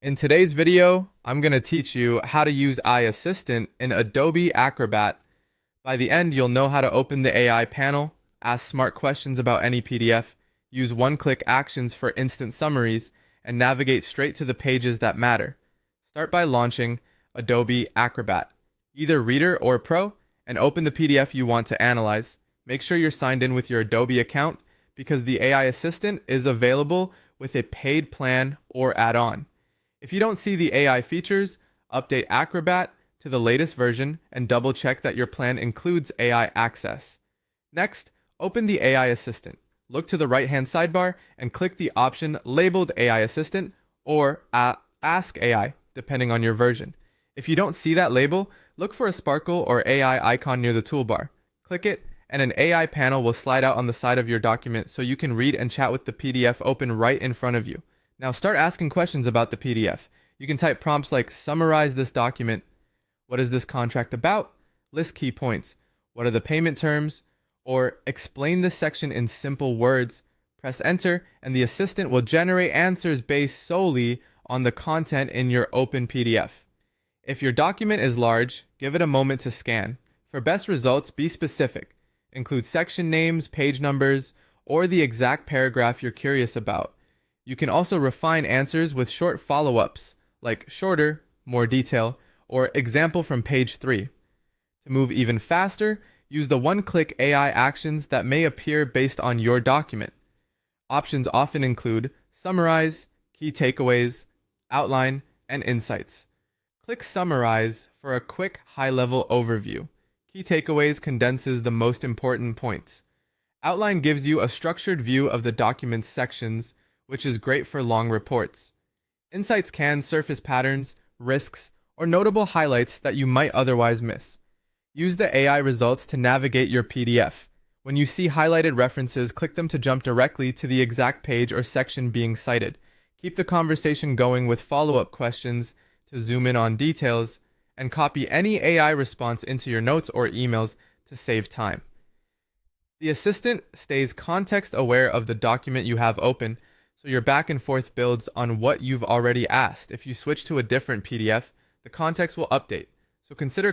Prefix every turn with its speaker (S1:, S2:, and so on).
S1: In today's video, I'm going to teach you how to use AI Assistant in Adobe Acrobat. By the end, you'll know how to open the AI panel, ask smart questions about any PDF, use one-click actions for instant summaries, and navigate straight to the pages that matter. Start by launching Adobe Acrobat, either Reader or Pro, and open the PDF you want to analyze. Make sure you're signed in with your Adobe account because the AI Assistant is available with a paid plan or add-on. If you don't see the AI features, update Acrobat to the latest version and double check that your plan includes AI access. Next, open the AI Assistant. Look to the right-hand sidebar and click the option labeled AI Assistant or Ask AI, depending on your version. If you don't see that label, look for a sparkle or AI icon near the toolbar. Click it, and an AI panel will slide out on the side of your document so you can read and chat with the PDF open right in front of you. Now start asking questions about the PDF. You can type prompts like summarize this document, what is this contract about, list key points, what are the payment terms, or explain this section in simple words. Press enter and the assistant will generate answers based solely on the content in your open PDF. If your document is large, give it a moment to scan. For best results, be specific. Include section names, page numbers, or the exact paragraph you're curious about. You can also refine answers with short follow-ups, like shorter, more detail, or example from page 3. To move even faster, use the one-click AI actions that may appear based on your document. Options often include summarize, key takeaways, outline, and insights. Click Summarize for a quick high-level overview. Key takeaways condenses the most important points. Outline gives you a structured view of the document's sections, which is great for long reports. Insights can surface patterns, risks, or notable highlights that you might otherwise miss. Use the AI results to navigate your PDF. When you see highlighted references, click them to jump directly to the exact page or section being cited. Keep the conversation going with follow-up questions to zoom in on details, and copy any AI response into your notes or emails to save time. The assistant stays context-aware of the document you have open, so your back and forth builds on what you've already asked. If you switch to a different PDF, the context will update. So consider